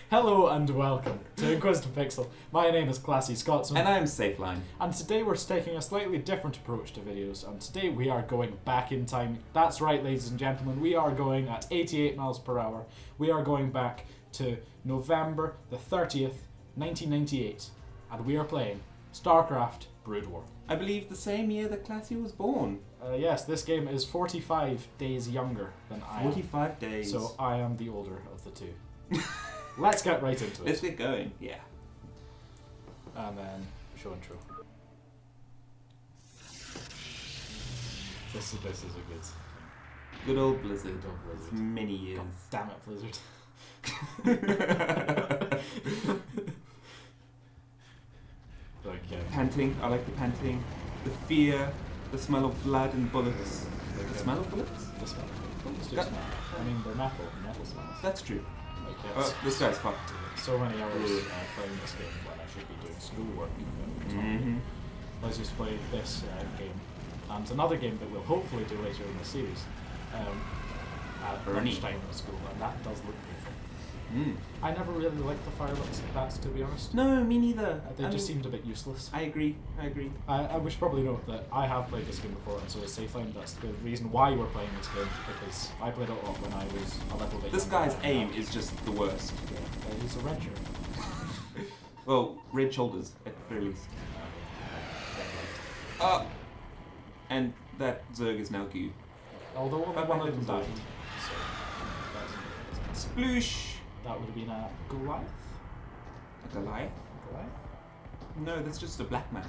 Hello and welcome to Inquisitive Pixel. My name is Classy Scotsman. And I'm Safeline. And today we're taking a slightly different approach to videos. And today we are going back in time. That's right, ladies and gentlemen. We are going at 88 miles per hour. We are going back to November the 30th, 1998. And we are playing Starcraft Broodwars. I believe the same year that Classy was born. Yes, this game is 45 days younger than I am. 45 days. So I am the older of the two. Let's get right into it. Let's get going, yeah. And then, show intro. This is a good... Good old Blizzard. Good old Blizzard. Many years. God damn it, Blizzard. Panting, I like the panting. The fear, the smell of blood and bullets. The smell of bullets? The smell of bullets do smell. I mean, they're metal smells. That's true. Like, this guy's fucked. So many hours playing this game when I should be doing schoolwork. Let's just play this game and another game that we'll hopefully do later in the series at lunchtime at school, and that does look beautiful. I never really liked the fireworks like that, to be honest. No, me neither. They just seemed a bit useless. I agree. We should probably note that I have played this game before, and so is Safeline. That's the reason why we're playing this game, because I played it a lot when I was a little bit This younger. guy's aim is just the worst. Yeah, he's a red shirt. Well, red shoulders, at the very least. And that Zerg is now goo. Although only one of them died. So, Sploosh! that would have been a Goliath? A Goliath? Goliath? No, that's just a black man.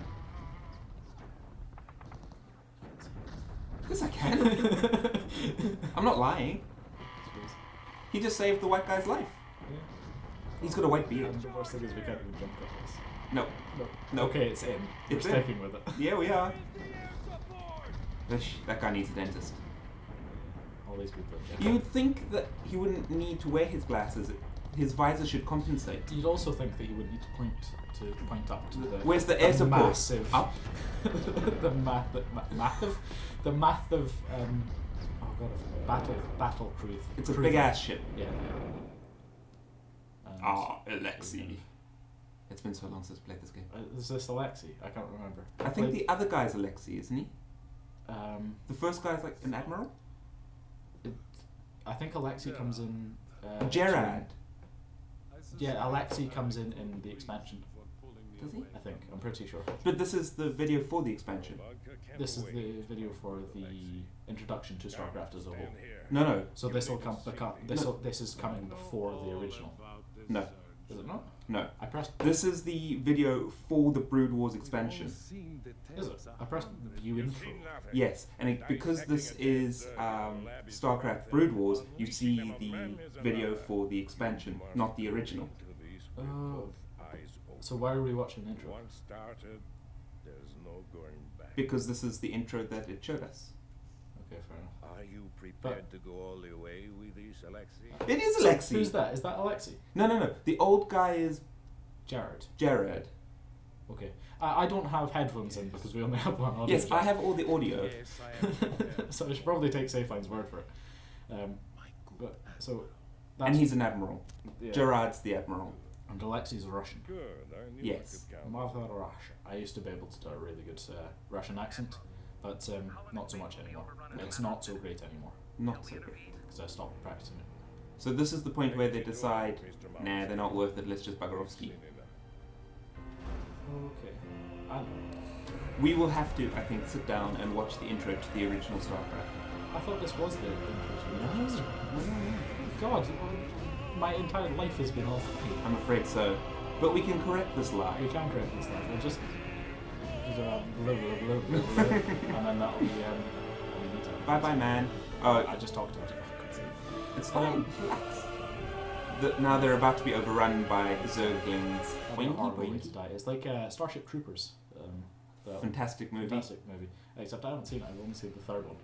Yes, I can. I'm not lying. He just saved the white guy's life. Yeah. He's got a white beard. And the worst thing is we can't even jump across. No. Okay, it's in. It's We're in. sticking with it. Yeah, we are. That guy needs a dentist. All these people. You would think that he wouldn't need to wear his glasses. His visor should compensate. You'd also think that he would need to point up to the. Where's the air support? Massive. Up. the math of battle crew. It's a big ass ship. Yeah. Alexi. It's been so long since I played this game. Is this Alexi? I can't remember. I think the other guy's Alexi, isn't he? The The first guy's like an admiral? I think Alexi comes in. Gerard. Yeah, Alexi comes in the expansion. Does he? I think. I'm pretty sure. But this is the video for the expansion. This is the video for the introduction to Starcraft as a whole. No. So this will come. This is coming before the original. No. Is it not? No. I pressed. This is the video for the Brood Wars expansion. Is it? I pressed view intro. Yes, and because this is Starcraft Brood Wars, you see the video for the expansion, not the original. Oh. So why are we watching the intro? Because this is the intro that it showed us. Okay, fair enough. Are you prepared to go all the way with this, Alexi? It is Alexi. Who's that? Is that Alexi? No. The old guy is Jared. Gerard. Okay. I don't have headphones in because we only have one audio. Yes, I have all the audio. Yes, I am. So I should probably take Safeline's word for it. But so. That's And he's an admiral. yeah. Gerard's the admiral. And Alexi's a Russian. Good, I knew Yes. I could count. Mother Russia. I used to be able to do a really good Russian accent, but not so much anymore. It's not so great anymore Not so good. because I stopped practicing it. So this is the point where they decide, nah, they're not worth it, let's just bugger off ski. Okay. And We will have to, I think, sit down and watch the intro to the original Starcraft. I thought this was the intro. God, my entire life has been off. I'm afraid so. But we can correct this lie. We can correct this now. We'll just blah, blah, blah, blah, blah, and then that'll be all we need to. Bye bye, man. I just talked about it. It's fine. Relax. Now they're about to be overrun by Zerglings. That'd be a horrible way to die. It's like Starship Troopers. The Fantastic movie. Fantastic movie. Except I haven't seen it. I've only seen the third one.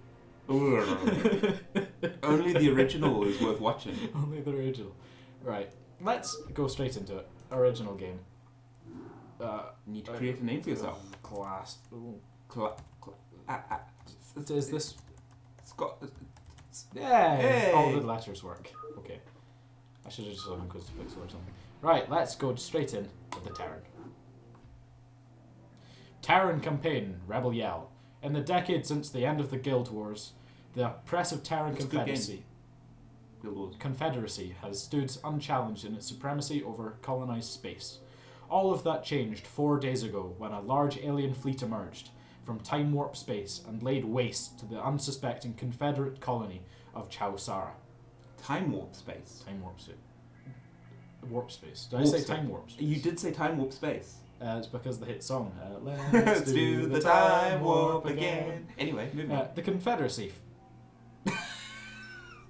Only the original is worth watching. Only the original. Right. Let's go straight into it. Original game. Need to create a name for yourself. Class. Is this? Scott. Yeah. Hey. All the letters work. Okay. I should have just done Inquisitive Pixel or something. Right, let's go straight in with the Terran. Terran Campaign, Rebel Yell. In the decade since the end of the Guild Wars, the oppressive Terran Confederacy has stood unchallenged in its supremacy over colonized space. All of that changed 4 days ago when a large alien fleet emerged from time warp space and laid waste to the unsuspecting Confederate colony of Chowsara. Time warp space. Time warp space. Warp space. Did I say time warp space? You did say time warp space. It's because the hit song. Let's do the time warp again. Anyway, moving on. The Confederacy.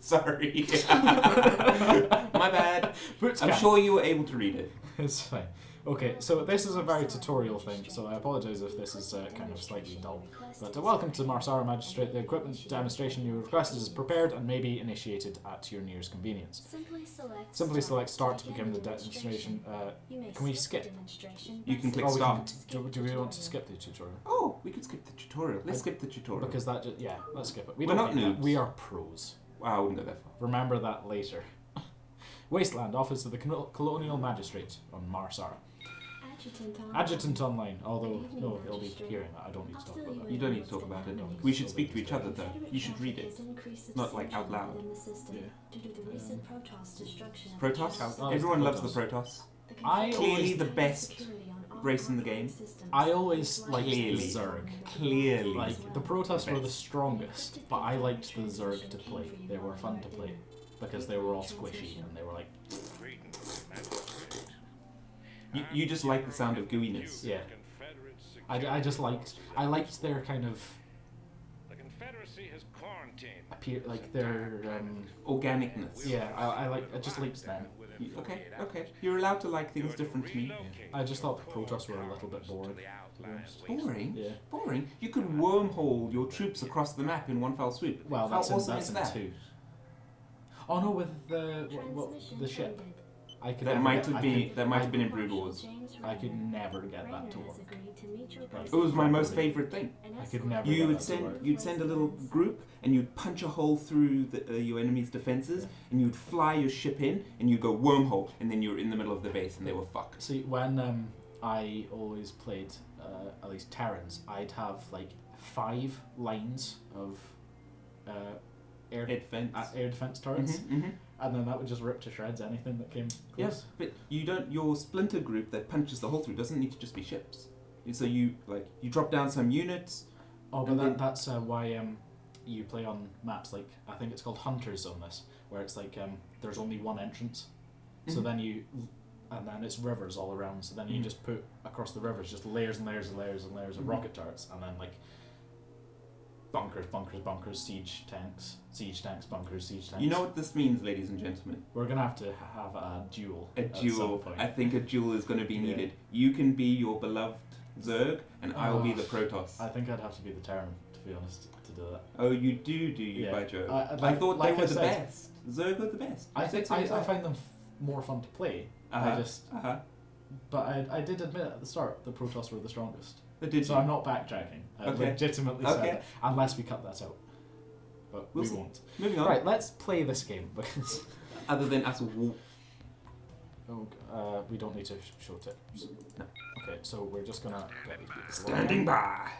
Sorry. My bad. I'm sure you were able to read it. It's fine. Okay, so this is a very tutorial thing, so I apologise if this is kind of slightly dull. But welcome to Marsara Magistrate. The equipment demonstration you requested is prepared and may be initiated at your nearest convenience. Simply select Start to begin the demonstration. Can we skip? You can click Start. Do we want to skip the tutorial? Oh, we could skip the tutorial. Let's skip the tutorial. Because that just, yeah, let's skip it. We're not noobs. We are pros. Wow, I wouldn't go that far. Remember that later. Wasteland, Office of the Colonial Magistrate on Marsara. Adjutant online, although, no, he'll be hearing that. I don't need to talk about that. You don't need to talk about it. We should speak to each other, though. You should read it. Not, like, out loud. Yeah. Protoss? Oh, Everyone Protoss. loves the Protoss. I Clearly always, the best race in the game. I always liked the Clearly. Zerg. Clearly. Like, the Protoss were the strongest, but I liked the Zerg to play. They were fun to play, because they were all squishy, and they were like... You just like the sound of gooiness. Yeah. I just liked... I liked their kind of... like their... Organicness. Yeah, I just liked them. Okay. You're allowed to like things different to me. Yeah. I just thought the Protoss were a little bit boring, to be honest. Boring? Yeah. Boring? You could wormhole your troops across the map in one fell swoop. Well, How that's awesome in is that? 2. Oh no, with the ship. I could That never might get- have I been could- that might have been in Brood Wars. I could never get that to work. Like, It was my most favourite thing. I could never. You get would that to send work. you'd send a little group and you'd punch a hole through your enemy's defences and you'd fly your ship in and you'd go wormhole and then you're in the middle of the base and they were fucked. See, when I always played at least Terrans, I'd have like 5 lines of air defense turrets, and then that would just rip to shreds anything that came close. Yes, but you don't. Your splinter group that punches the hole through doesn't need to just be ships. So you drop down some units. Oh, but that's why you play on maps like I think it's called Hunters on this, where it's like there's only one entrance, so then and then it's rivers all around. So then you just put across the rivers just layers and layers and layers and layers of rocket turrets, and then like bunkers, siege tanks, bunkers, siege tanks. You know what this means, ladies and gentlemen? We're gonna have to have a duel. A at some duel. point. I think a duel is going to be needed. You can be your beloved Zerg, and I'll be the Protoss. I think I'd have to be the Terran, to be honest, to do that. Oh, you do you, Yeah. by Jove? I thought like they were I the said, best. Zerg are the best. I You think said so I yourself. find them more fun to play. I just, but I did admit at the start the Protoss were the strongest. Did So you? I'm not backtracking. I Okay. legitimately said that, unless we cut that out. But We'll we see. won't. Moving on. Right, let's play this game because Other than us we don't need to show tips. No. Okay, so we're just gonna get these people. standing by.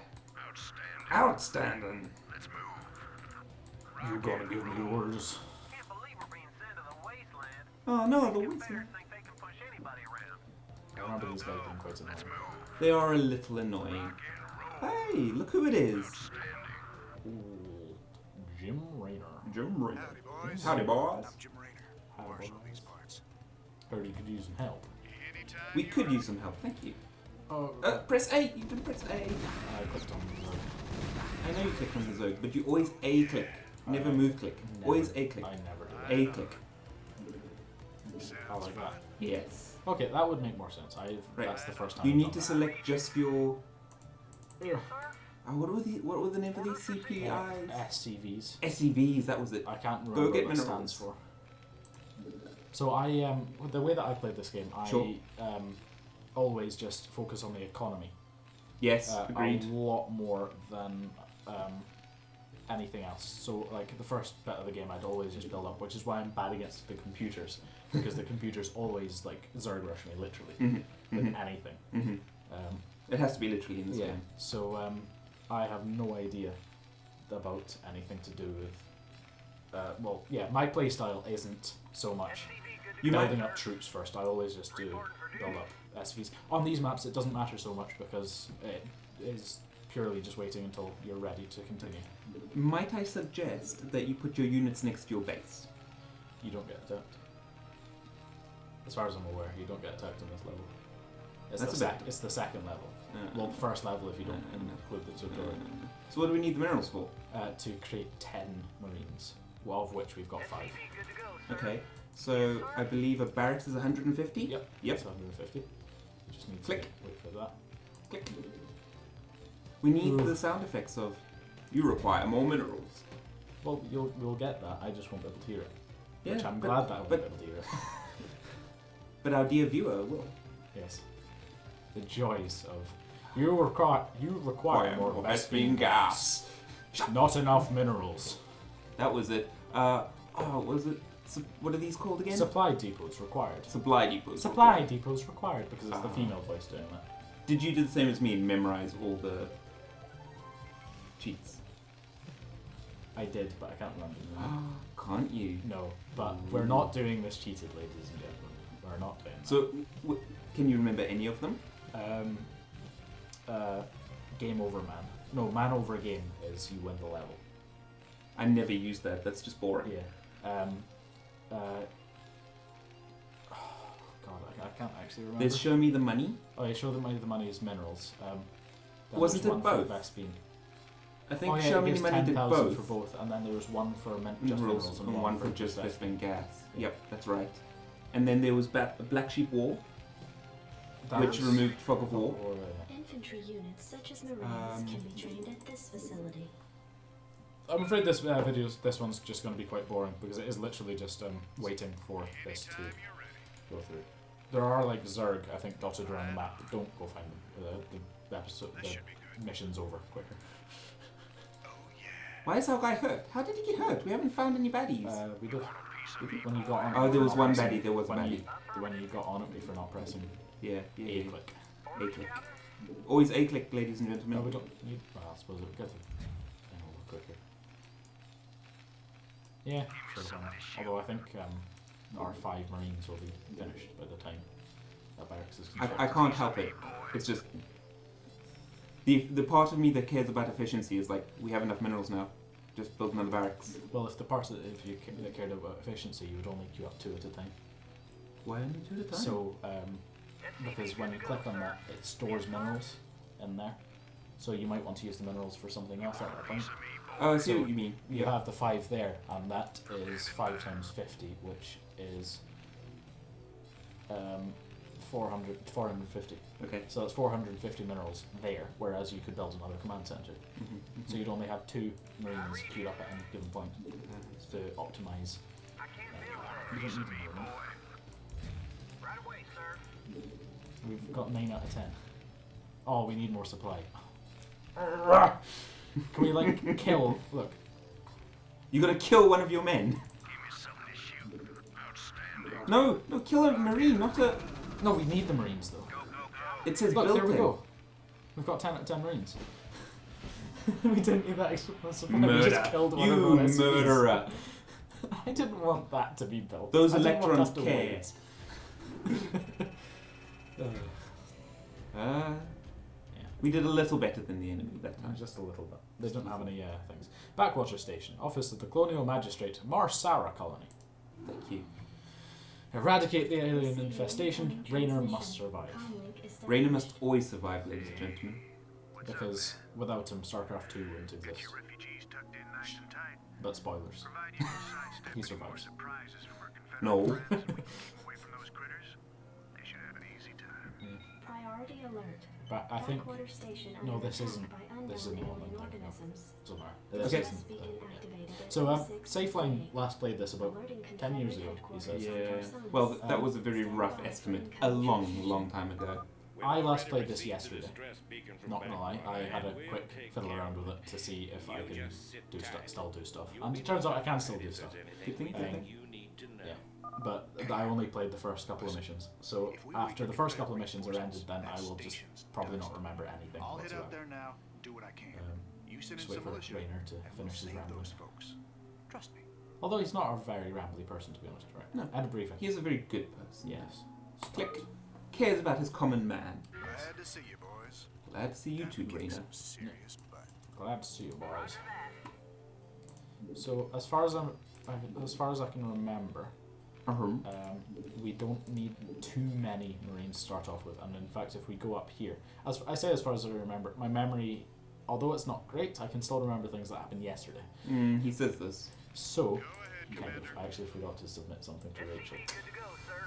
Outstanding. Let's move. You gotta give me yours. Can't believe we're being sent to the wasteland. Oh no, the Confederates Wilson. think they can push anybody around. I remember these guys being quite annoying. They are a little annoying. Hey, look who it is. Ooh, Jim Raynor. Jim Raynor. Howdy, boys. Howdy, boys. I'm Jim Raynor. Howdy, Marshal of boys. these parts. Heard you could use some help. We could use some help, thank you. Oh, Press A, you can press A. I clicked on the I know you click on the Zerg, but you always A click. Never move click. Always A click. I never do. A click. I like that. Yes. Okay, that would make more sense. Right. That's the first time. You I've need done to that. select just your. Ugh. What were the name of these CPIs? SCVs. SEVs. That was it. I can't remember get what it minerals. stands for. So I the way that I played this game, I Sure. always just focus on the economy. Yes, agreed. A lot more than anything else. So like the first bit of the game, I'd always just build up, which is why I'm bad against the computers, because the computers always like Zerg rush me literally with anything. It has to be literally in this Yeah. game. So I have no idea about anything to do with. Well, yeah, my playstyle isn't so much building up troops first. I always just do build up SVs. On these maps, it doesn't matter so much because it is purely just waiting until you're ready to continue. Might I suggest that you put your units next to your base? You don't get attacked. As far as I'm aware, you don't get attacked on this level. It's the second level. Well, the first level if you don't include the tutorial. So what do we need the minerals for? To create 10 marines, well, of which we've got 5. Okay, so I believe a barracks is 150? Yep. Yep. It's 150. You just need Click. to wait for that. Click. We need the sound effects of you require more minerals. Well, you'll get that. I just won't be able to hear it. Yeah, Which I'm glad that I won't be able to hear it. But our dear viewer will. Yes. The joys of you require more Vespene gas. Not enough minerals. That was it. What was it? What are these called again? Supply depots required. Supply depots. Supply depots required because it's the female voice doing that. Did you do the same as me and memorize all the cheats? I did, but I can't remember them. Can't you? No, but we're not doing this cheated, ladies and gentlemen. We're not doing that. So, can you remember any of them? Game over man. No, man over game is you win the level. I never used that. That's just boring. Yeah. God, I can't actually remember. There's show me the money. Oh, yeah, show them the money is minerals. Then Wasn't there's it one both? For Vespene. I think Oh, yeah, show it me gives the money did 10,000 both. for both, and then there was one for just minerals and one for just Vespene gas. Yep, that's right. And then there was Black Sheep War, which removed Fog of War. Infantry units such as Marines can be trained at this facility. I'm afraid this one's just going to be quite boring because it is literally just waiting for this to go through. There are like Zerg, I think, dotted around the map, but don't go find them. The mission's over quicker. Why is our guy hurt? How did he get hurt? We haven't found any baddies. We did. When you got on. Oh, there was for not one pressing- baddie. There was a when baddie. when you got on at me for not pressing Yeah. A click. A-click. Always A-click, ladies and gentlemen. No, we don't need. Well, I suppose it would get to over quicker. Yeah, sure. Why not? Although I think our 5 Marines will be finished by the time that barracks is constructed. I can't help it. It's just the part of me that cares about efficiency is like we have enough minerals now. Just build another barracks. Well, if you cared about efficiency, you would only queue up 2 at a time. Why only 2 at a time? So, because when you click on that, it stores minerals in there. So you might want to use the minerals for something else at that point. Oh, I see So what you mean. You have the 5 there, and that is 5 times 50, which is 450. Okay. So that's 450 minerals there, whereas you could build another command center. So you'd only have 2 Marines queued up at any given point to optimize. You don't need more than that. Right away, sir. We've got 9 out of 10. Oh, we need more supply. Can we like kill? Look, You gotta kill one of your men. Give me something to shoot. Outstanding. No, kill a marine, not a. no, we need the Marines though. Go, go, go. It says Look, built there we in. go. We've got 10 out of 10 Marines. We didn't need that extra supply. We Murder. just killed one You of our SCVs. murderer. I didn't want that to be built. Those I didn't want electrons us to care. wait. Yeah. We did a little better than the enemy that time. Just a little bit. They don't have any things. Backwater Station. Office of the Colonial Magistrate. Marsara Colony. Thank you. Eradicate the alien infestation. Raynor must survive. Raynor must always survive, ladies and gentlemen. Because without him, Starcraft 2 wouldn't exist. Your refugees tucked in nice and tight. But spoilers. Provide you with sidesteps He and survives. more surprises from our Confederate No. friends. We keep away from those critters. They should have an easy time. Priority alert. But I think Backwater station no, under this attack isn't. by This unknown isn't what I'm alien thinking of. organisms. Somewhere. Okay. This isn't. Beacon activated at So 06:38. Safeline last played this about Alerting 10 years ago. He headquarters says. Yeah. of Personas. Well, that was a very rough estimate. A long, long time ago. I last played this yesterday. Not gonna lie, I had a quick fiddle around with it to see if I can still do stuff, and it turns out I can still do stuff. Good thing. Yeah, but I only played the first couple of missions. So after the first couple of missions are ended, then I will just probably not remember anything I'll head whatsoever. out there now. Do what I can. You send in Just wait some for militia. Rainer to and we'll finish his save rambling. those folks. Trust me. Although he's not a very rambly person, to be honest, right? No. And a briefing. He's a very good person. Yes. Click. Cares about his common man. Glad to see you, boys. Glad to see you too, Kick Rainer. some serious butt. Glad to see you, boys. So as far as I can remember, we don't need too many Marines to start off with, and in fact, if we go up here, as far as I remember, my memory, although it's not great, I can still remember things that happened yesterday. He says this. So, kind of, I actually forgot to submit something to Rachel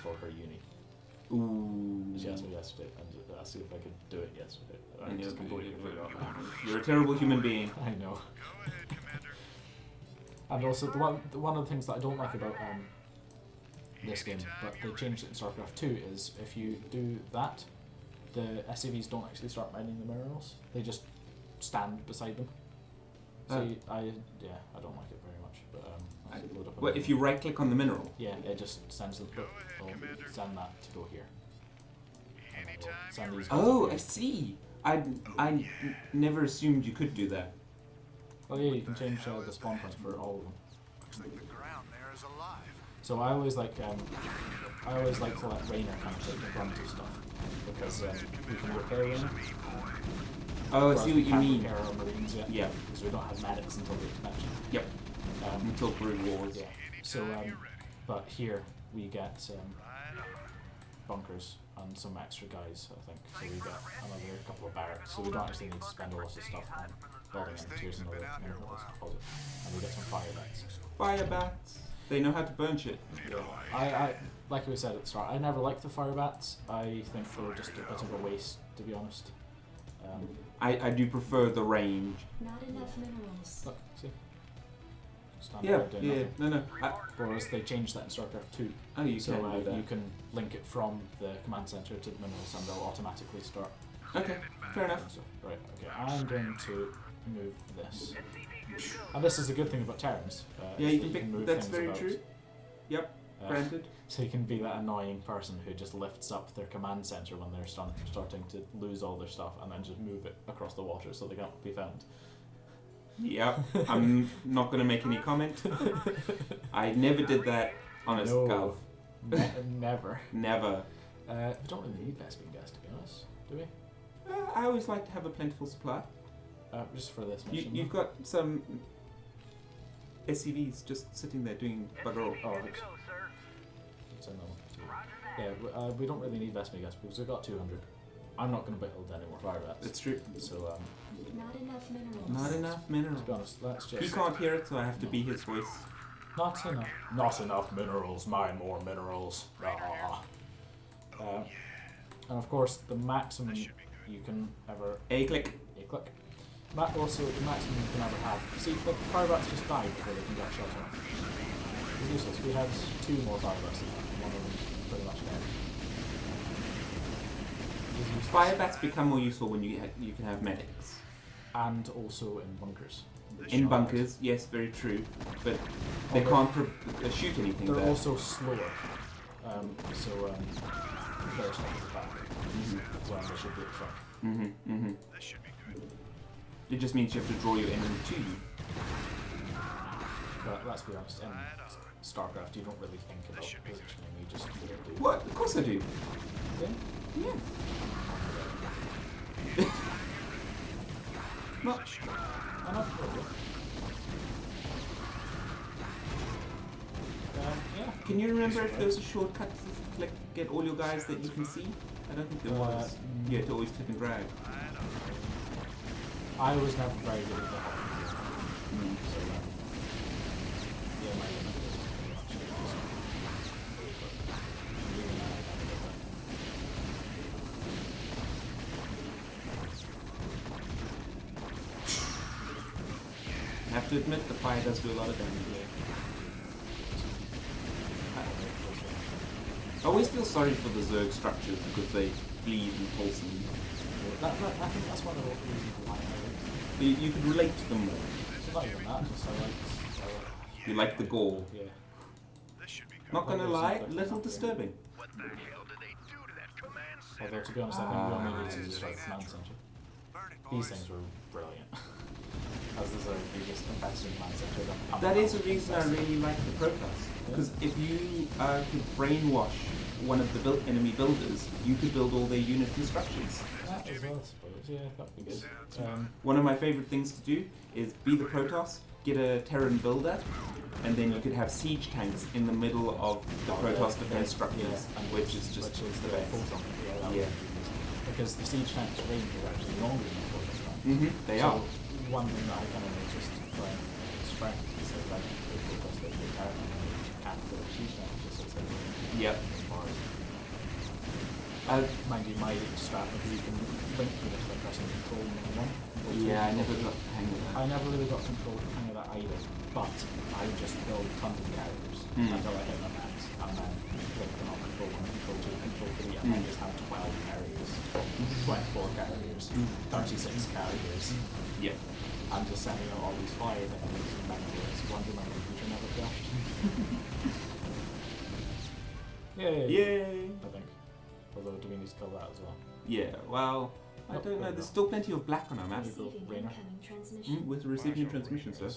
for her uni. Ooh. She asked me yesterday, and I asked if I could do it yesterday. I know, just completely forgot. You're a terrible human being. I know. And also, one of the things that I don't like about this game, but they changed it in Starcraft 2, is if you do that, the SCVs don't actually start mining the minerals. They just stand beside them. So I don't like it very much. But I'll load up. Well, if you right click on the mineral. Yeah, it just sends them. Send that to go here. And it will send these guys Oh, up I here. see. I never assumed you could do that. Oh yeah, you can change the spawn point for all of them. Looks like the ground there is alive. So I always like to let Rainer kind of take the brunt of stuff because we can repair Rainer. Oh, I whereas see we what you can't mean. repair our Marines yet. Yeah. Because we don't have medics until the expansion. Yep. Until Brood Wars. Yeah. So, but here we get bunkers and some extra guys, I think. So we get another couple of barracks. So we don't actually need to spend a lot of stuff on building any tiers and other minerals deposit. And we get some fire bats. Fire bats. They know how to burn shit. Yeah. I like we said at the start, I never liked the fire bats. I think they were just a bit of a waste, to be honest. I do prefer the range. Not enough minerals. Look, see? Stand Yeah, there doing yeah, nothing. no. Whereas they changed that in Starcraft 2. Oh, you So can do that. you can link it from the command center to the minerals and they'll automatically start. Okay, fair enough. So, right, okay, I'm going to move this. And this is a good thing about Terrans. Yeah, is you that can pick. move That's things very about. true. Yep, granted. So you can be that annoying person who just lifts up their command center when they're starting to lose all their stuff and then just move it across the water so they can't be found. Yep, I'm not going to make any comment. I never did that on a Gov. Never. Never. We don't really need Vespene gas, to be honest, do we? I always like to have a plentiful supply. Just for this mission. You've got some SCVs just sitting there doing bugger all. Oh, oops. It's another one. Yeah, we don't really need Vespene gas because we've got 200. I'm not going to build any more fire bats. It's true. So, Not enough minerals. Not enough minerals. to be honest, let's just... He can't hear it, so I have to be his voice. Not enough. Not enough minerals. Mine more minerals. Ah. And of course, the maximum you can ever... A-click. A-click. Also, the maximum you can ever have... See, look, the fire bats just died before they can get shot off. It's useless. We had 2 more fire bats than that. One of them's pretty much dead. It's useless. Fire bats become more useful when you can have medics. And also in bunkers. In bunkers, yes, very true. But they can't shoot anything They're there. also slower. They're stuck at the back. When they should be at the front. This should be good. It just means you have to draw your enemy to you. But let's be honest, in StarCraft you don't really think about positioning, you just do it. What? Of course I do. Yeah? Yeah. Not. I know, probably. Yeah. Can you remember if there was a shortcut to get all your guys that you can see? I don't think there was. You had to always click and drag. I was never very good at that. So, yeah, my limit is pretty much it. I have to admit the fire does do a lot of damage there. I always feel sorry for the Zerg structures because they bleed and wholesome. I think that's one of the reasons why I like You could relate to them more. it. Not even that, just I like You like the gore. yeah. This should be good. Not gonna lie, a little disturbing. What the hell did they do to that command center? Although to be honest, I think we only need to destroy the command center. Burn it, These boys. things were brilliant. As is our biggest competitor command center. That is a reason I really like the Protoss. Because if you could brainwash one of the enemy builders, you could build all their unit instructions. That as well, I suppose. Yeah, that'd be good. One of my favourite things to do is be the Protoss, get a Terran builder, and then you could have siege tanks in the middle of the Protoss defense structures, which is just the best. Photon. Yeah, Yeah. Because the siege tanks range is actually longer than the photon strike. They So are. one thing that I kind of noticed when strike is that like the photos that they carry can't fit a siege tank just as they Yep. mind you, my strat, because you can link units by pressing control and 1. Yeah, I never got the hang of that. I never really got control hang of that either, but I just build tons of carriers until I hit my max, and then link them on control 1, control 2, control 3, and then just have 12 carriers, 24 carriers, 36 carriers, Yep. and just sending out all these fire things, and then it's wonder my computer never crashed. Yay! Yay! I think. Although, do we need to kill that as well? Yeah, well, I Nope, don't know. there we There's go. still plenty of black on our map. Receiving Rainer. incoming transmission. With receiving transmissions, sir.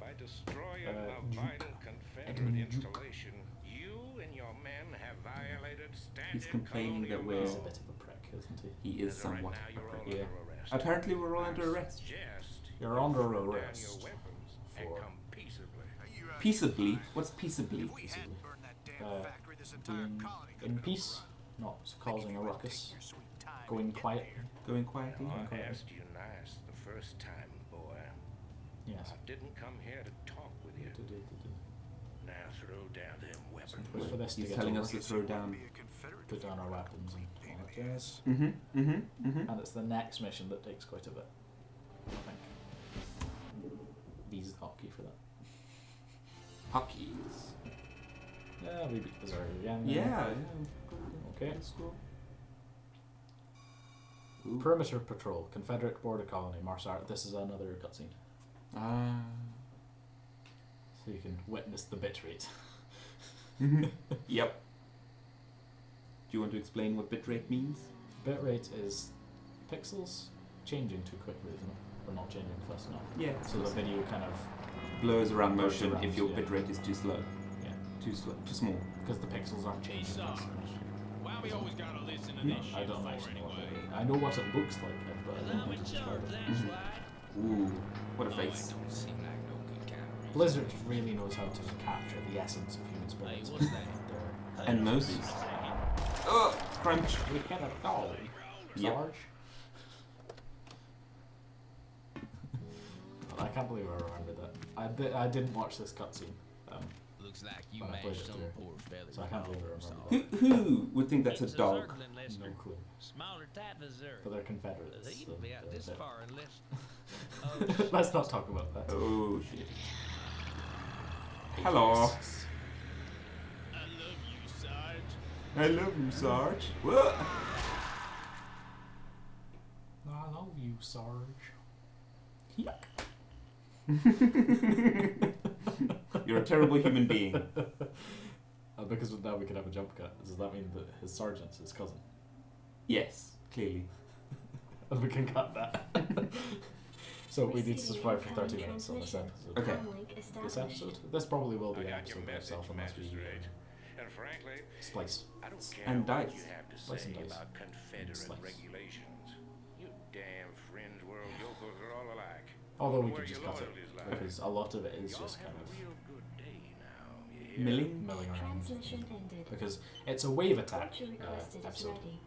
By destroying a vital Confederate Edmund Duke. installation, you and your men have violated standard He's complaining that we're- He's a bit of a prick, isn't he? He is As of right somewhat now, a you're all prick. Yeah. under arrest. Apparently, we're all under arrest. Suggest You're you under put down arrest your weapons and for- come peaceably. Hey, you, Peaceably? What's peaceably? If we hadn't burned that damn Uh, factory, this entire being colony could in have been peace, run. not Think causing if a you would ruckus, take your sweet time going and get quiet. there. Going quietly? Now, I Okay. asked you nice the first time, boy. Yes. I didn't come here to talk with you. Now throw down them weapons. Wait for this to He's get telling over. us to throw down. Be a Confederate Put down our defender. weapons and Pain all in that the jazz. ass. And it's the next mission that takes quite a bit. I think. V's the hotkey for that. Hockeys. Yeah, we beat Berserker again. Yeah. Okay. Let's go. Ooh. Perimeter Patrol, Confederate Border Colony, Marsart. This is another cutscene, Ah. so you can witness the bitrate. Yep. Do you want to explain what bitrate means? Bitrate is pixels changing too quickly, isn't it? Or not changing fast enough. Yeah. So the video kind of, Blurs around Blurs motion around, if your yeah. bitrate is too slow. yeah, Too slow. Too small. because the pixels aren't changing fast enough. Why we always gotta listen to No, this I shit don't for actually know what anyway? it is. I know what it looks like, but I Cause don't know I'm how in to describe charge, it. that's right. Ooh. What a Oh, it face. don't seem like no good kind of reason. Blizzard really knows how to capture the essence of human Hey, spirits. what's that? They're- And Moses. Oh, crunch. We get a dog, Yep. Sarge. I can't believe I remembered that. I didn't watch this cutscene, Looks like you But I played mashed it some through. poor feather. so I can't believe I remembered Who would think that's a It's dog? circling, that. Lester. No clue. Smaller type Missouri. But they're Confederates. He so would be out they're this a bit- far unless. Oh, Let's not talk about that. Oh shit. Hello. I love you, Sarge. I love you, Sarge. What? I love you, Sarge. Yuck. You're a terrible human being. Because now we can have a jump cut. Does that mean that his sergeant's his cousin? Yes, clearly. And we can cut that. So we need to survive for 30 minutes on this episode. Okay. This episode? This probably will be I an got your episode by message, itself unless we Magistrate. And frankly, splice. I don't care And what dice. you have to Slice and say dice. about Confederate Slice. regulations. You damn fringe world yokels are all alike. Although we Where could just your cut it, loyalties lie. because a lot of it is Y'all just have kind a of real good day now. You hear? Milling? around. Transmission ended. Because it's a wave attack Culture requested is episode. ready.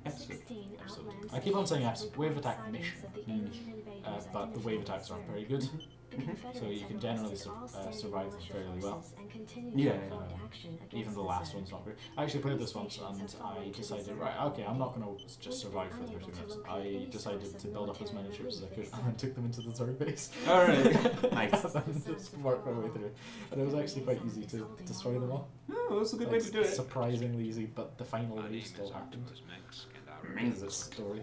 Episode. 16 Episode. outland I keep on saying stations episode. Wave report attack sightings mission. of the alien invaders But the wave identified attacks aren't as very good. The Confederates So you have can generally arrested all standing survive them militia fairly well. forces and continue Yeah, to yeah. report action against Even the the last Zerg. one's not great. I actually played this once and I decided, right, okay, I'm not going to just survive for 30 minutes. I decided to build up as many troops as I could and then took them into the Zerg base. Alright. Nice. And then just worked my way through. And it was actually quite easy to destroy them all. Oh, that's a good way to do it. Surprisingly easy, but the final wave still happened. Is this story?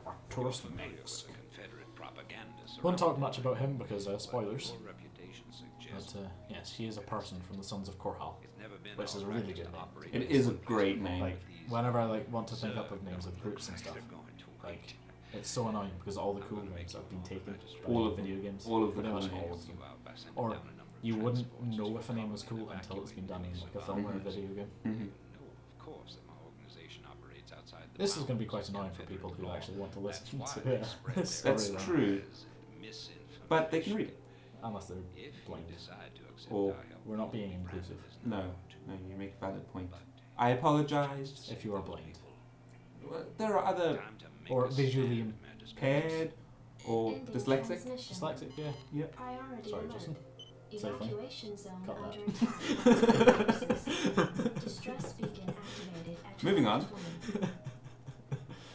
Arcturus Minx. Confederate propagandists Won't talk much about him because spoilers. Poor reputation But suggests yes, he is a person from the Sons of Korhal, it's never been which is a alright really to good name. operate It is a great name. Like whenever I want to think up of names of groups and stuff, They're going to like wait. it's so annoying because all the cool names have been taken by All of video games. all of the Pretty much cool all names. of them. You out by sending Or down a number of you wouldn't transports know to if a name was force cool until it's been done in like a film or a video game. Mhm. No, of course, that my organization operates outside the This is going to be bounds quite of annoying for people who Confederate actually want to law. listen That's to why they it. spread This their That's storyline. true. lies and misinformation. But they can read it. Unless they're If you blind. decide to accept Or our help, we're not being you'll be branded inclusive. as No, not. no, you make a valid point. I apologize. If you are blind. Well, there are other Time to make Or a visually stand, Majesty. impaired or Ending dyslexic. transmission. Dyslexic, yeah. Priority Sorry, alert. Justin. Safeline. Evacuation zone Cut under that. attack. Distress beacon activated at Moving on. 12:20.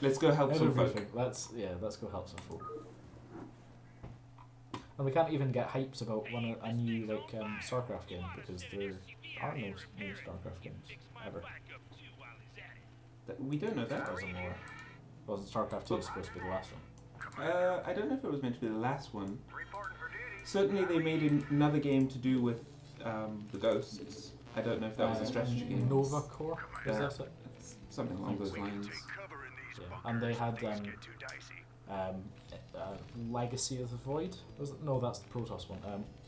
Let's go help some folk. Everything. Let's go help some folk. And we can't even get hypes about a new Starcraft game because there are no new Starcraft games ever. We don't know that. Doesn't more. Wasn't Starcraft 2 supposed to be the last one? I don't know if it was meant to be the last one. Reporting for duty. Certainly they made another game to do with the ghosts. I don't know if that was a strategy game. Nova Core? Is Yeah. that it? It's something along those lines. Take cover in these Yeah. bunkers. And they had Things get too dicey. Legacy of the Void? Was it? No, that's the Protoss one.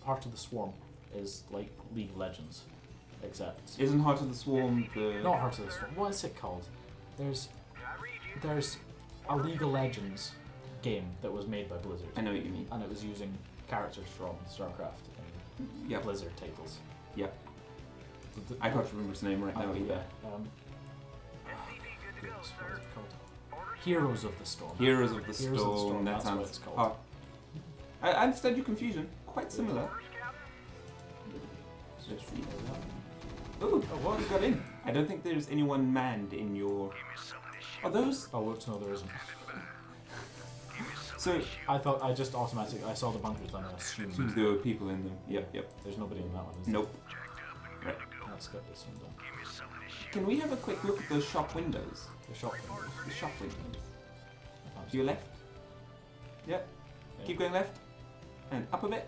Heart of the Swarm is like League of Legends, except Isn't Heart of the Swarm the... not Heart of the Swarm. What is it called? There's a League of Legends game that was made by Blizzard, I know what you mean. and it was using characters from Starcraft and Yep. Blizzard titles. Yep. But the- I can't remember his name right now Oh, either. yeah. SCV good to go, Goodness, what sir. is it called? Orders. Heroes of the Storm. Heroes of the Heroes of the Storm, Storm, that that's what sounds... it's called. Oh. I understand your confusion. Quite similar. Orders, Captain. Let's see. Oh, Ooh, what you got in? I don't think there's anyone manned in your... Give me some of this shit. Are those... oh, whoops! No, there isn't. Give me some So, of this shit. I just automatically I saw the bunkers and I assumed there were people in them. Yep, yep. there's nobody in that one. Is there? Nope. Jacked up and Right. good to go. Let's get this one done. Give me some of this shit. Can we have a quick look at those shop windows? The shop windows. The shop windows. I can't To your left. Yep. Keep going left. And up a bit.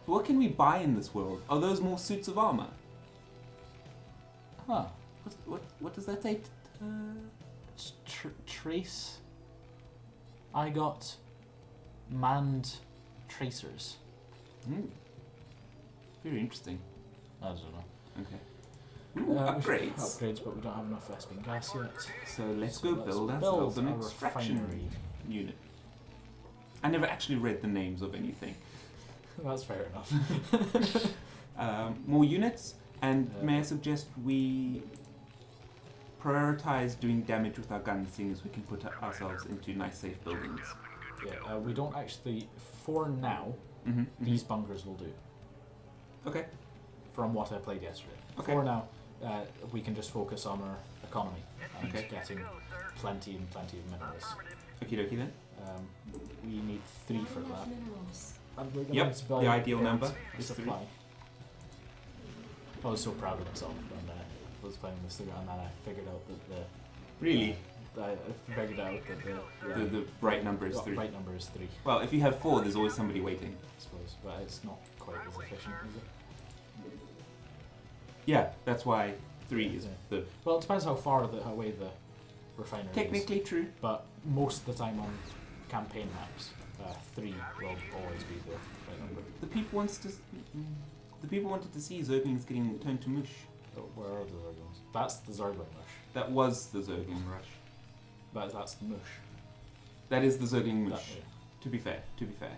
What can we buy in this world? Are those more suits of armor? Huh. What does that say? Trace. I got manned tracers. Hmm. Very interesting. I don't know. Okay. Ooh, We should upgrades. Upgrades, but we don't have enough Vespene gas yet. So let's So go let's build build ourselves an a extraction refinery. unit. I never actually read the names of anything. That's fair enough. More units, and may I suggest we prioritize doing damage with our guns, seeing as we can put ourselves into nice, safe buildings. Yeah, we don't actually. For now, Mm-hmm. these bunkers will do. Okay. From what I played yesterday. Okay. For now, we can just focus on our economy and Okay. getting plenty and plenty of minerals. Okie dokie then. We need 3 Not for enough that. minerals. And we're Yep, going to buy the ideal a number is supply. 3. I was so proud of myself when I was playing this through, and then I figured out that Really? I figured out that The right number is 3. right number is 3, Well, if you have 4, there's always somebody waiting. I suppose, but it's not quite as efficient, is it? Yeah, that's why 3 is Yeah. the... Well, it depends how far away the refinery is. Technically true. But most of the time on campaign maps, 3 will always be the right number. The people wanted to see Zerglings getting turned to mush. But where are the Zerglings? That's the Zergling mush. That was the Zergling rush. That's the mush. That is the Zergling That mush. way. To be fair, to be fair.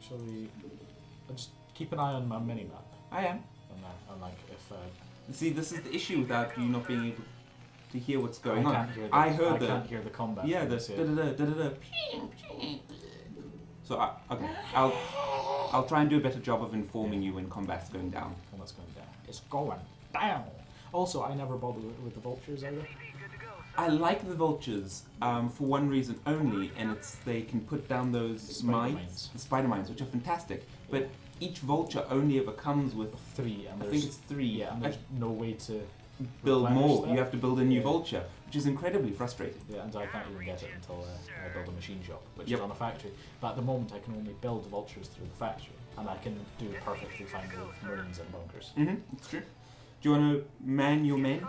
Shall we just keep an eye on my mini map? I am. And like if See, this is the issue without you not being able to hear what's going I on. can't hear the, I heard I the... can't hear the combat. Yeah, the things here. da-da-da. So, okay, I'll try and do a better job of informing you when combat's going down. And that's going down. It's going down. Also, I never bother with the vultures either. I like the vultures for one reason only, and it's they can put down those Spider mines, mines. the spider mines, which are fantastic. But each vulture only ever comes with, 3, and I there's think it's 3. yeah, and there's no way to build replenish more. that. You have to build a new Yeah. vulture, which is incredibly frustrating. Yeah, and I can't even get it until I build a machine shop, which Yep. is on a factory. But at the moment, I can only build vultures through the factory, and I can do perfectly fine with marines and bunkers. It's true. Do you want to man your men?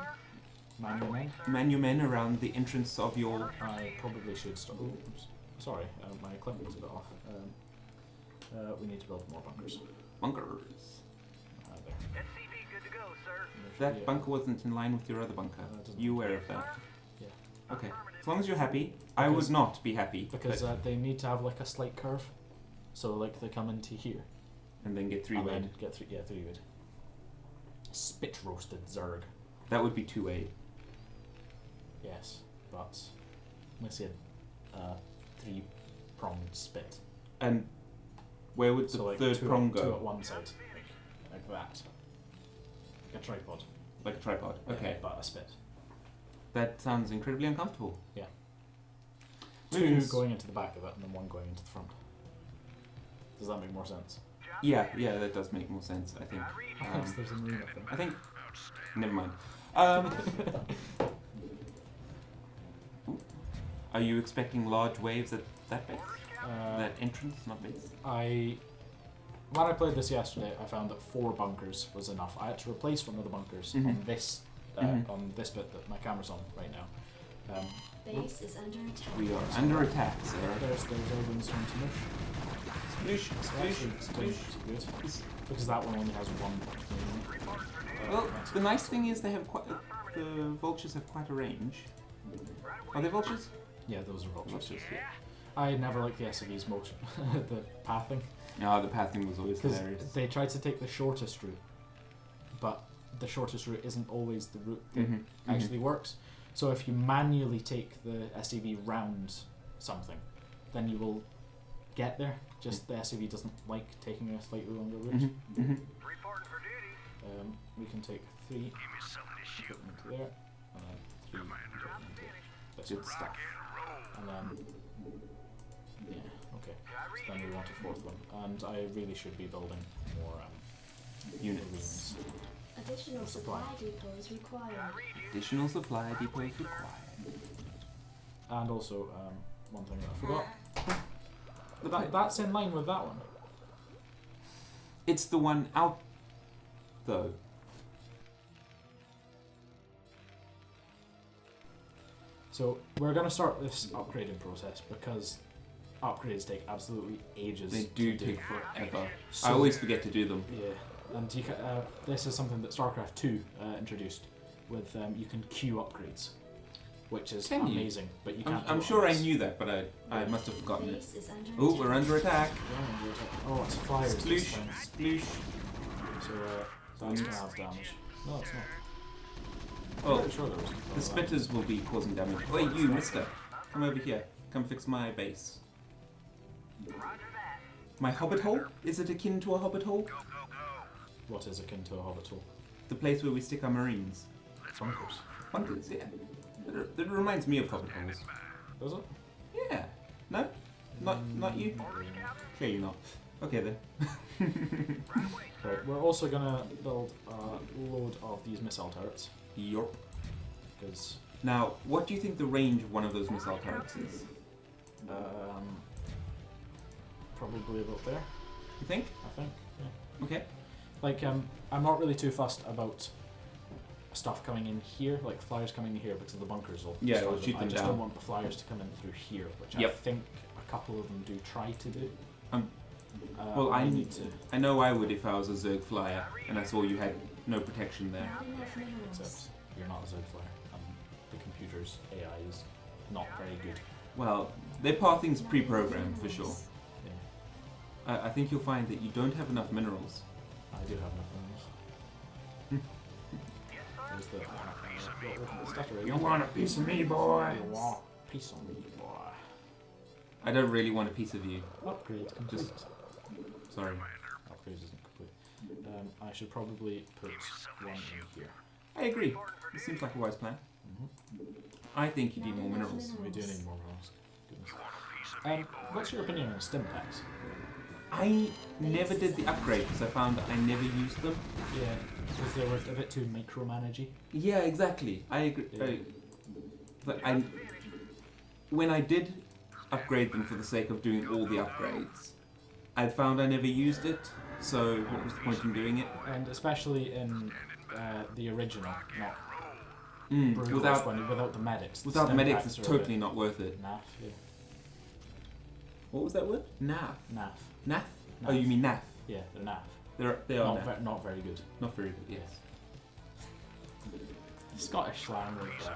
Manual men? Man your men around the entrance of your... I probably should start. Oh, oops. Sorry, my clip was a bit off. We need to build more bunkers. bunkers. There. SCV good to go, sir. That bunker wasn't in line with your other bunker. doesn't You aware of that? Yeah. Okay. As long as you're happy. I would not be happy. Because they need to have like a slight curve. So like they come into here. and then get 3-wayed. And then get 3-wayed. Spit roasted Zerg. That would be 2-wayed. Yes, but let's say 3-pronged spit. And where would the So like third two prong at, two go? at one side, like that, like a tripod. Like a tripod. Okay. but a spit. That sounds incredibly uncomfortable. Yeah. Moving Two s- going into the back of it, and then one going into the front. Does that make more sense? Yeah, that does make more sense, I think. Because there's a marine up there. I think... Never mind. Are you expecting large waves at that base? That entrance, not base? When I played this yesterday, I found that 4 bunkers was enough. I had to replace one of the bunkers on this on this bit that my camera's on right now. Base is under attack. We are under attack, sir. There's Odin's home to mush. Sploosh, sploosh, sploosh. Good. Because that one only has one. Well, the nice thing is they have quite... the vultures have quite a range. Are they vultures? Yeah, those are vultures. Vultures, yeah. I never liked the SUV's motion, the pathing. No, the pathing was always Because hilarious. they tried to take the shortest route, but the shortest route isn't always the route that actually works. So if you manually take the SUV round something, then you will get there. Just the SUV doesn't like taking a slightly longer route. Reporting for duty. We can take 3, Give me something to shoot. put them into there, and then 3, put them into this Good one. stuff. And then, yeah, okay. So then we want a 4th one, and I really should be building more Units. marines. Additional supply depots required. Additional supply depots required. And also, one thing that I forgot. That's in line with that one. It's the one out, though. So we're going to start this upgrading process because upgrades take absolutely ages. They do to take forever. So- I always forget to do them. Yeah, and you this is something that Starcraft 2 introduced with you can queue upgrades, which is Can you? amazing. But you can't. I'm do it sure on I this. knew that, but I must have forgotten it. Base is under Oh, attack. we're under attack. Oh, it's flyers this Sploosh, time. sploosh. So that's gonna have damage. No, it's not. Oh, I'm pretty sure there was. the spitters will be causing damage. Wait, you, mister. Come over here. Come fix my base. My hobbit hole? Is it akin to a hobbit hole? What is akin to a hobbit hole? The place where we stick our marines. Bunkers. Bunkers, yeah. That reminds me of hobbit holes. Does it? Yeah. No? Not you? Not really, no. Clearly not. Okay then. Right, we're also gonna build a load of these missile turrets Yup. because Now, what do you think the range of one of those missile turrets is? probably about there. You think? I think. Yeah. Okay. Like I'm not really too fussed about stuff coming in here, like flyers coming in here because the bunkers will Yeah, destroy it'll shoot I them just down. don't want the flyers to come in through here, which I Yep. think a couple of them do try to do. Well, I need to. I know I would if I was a Zerg flyer and I saw you had no protection there. Not enough minerals. Except you're not a Zerg flyer, and the computer's AI is not very good. Well, their pathing's pre-programmed for sure. Yeah, I think you'll find that you don't have enough minerals. I do have enough minerals. There's the stutter again. You want a piece of me, boy? You want a piece of me, boy. I don't really want a piece of you. Upgrade complete. Sorry. Upgrade isn't complete. I should probably put one in here. I agree. This seems like a wise plan. I think you need more minerals. We do need more minerals. Goodness. What's your opinion on stim packs? I never did the upgrade because I found I never used them. Yeah, because they were a bit too micromanagey. Yeah, exactly. I agree. Yeah. But when I did upgrade them for the sake of doing all the upgrades, I found I never used it. So what was the point in doing it? And especially in the original, not Broodwars, without the medics. Without the medics, it's stim packs are a totally not worth it. bit naff, yeah. What was that word? Naff. Naff. Naff? Oh, you mean naff? Yeah, they're naff. They are Not, naff. not very good. Not very good, yes. Scottish slang of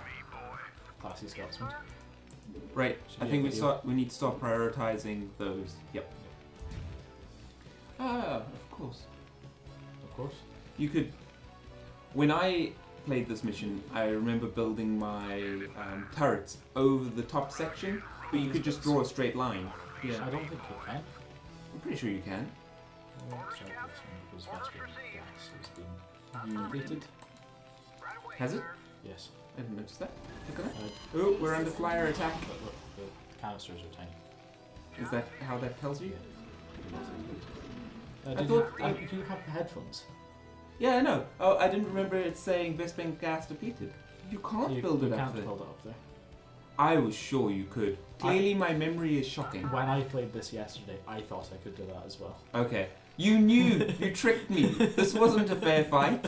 Classy Scotsman. Right, Should I be think a video. we need to start prioritizing those. Yep. Ah, of course. Of course. You could... When I played this mission, I remember building my turrets over the top section, but you could just draw a straight line. I Yeah, don't think you can. I'm pretty sure you can. Let's check this one because Vespian gas has been completed. Has it? Yes. I didn't notice that. Look at that. Uh, Oh, we're under flyer attack. but look, the canisters are tiny. Is that how that tells you? Yeah. I Did thought- you have the headphones? Yeah, I know. Oh, I didn't remember it saying Vespian gas depleted. You can't build you it up can't there. build it up there. I was sure you could. Clearly, my memory is shocking. When I played this yesterday, I thought I could do that as well. Okay. You knew! You tricked me! This wasn't a fair fight.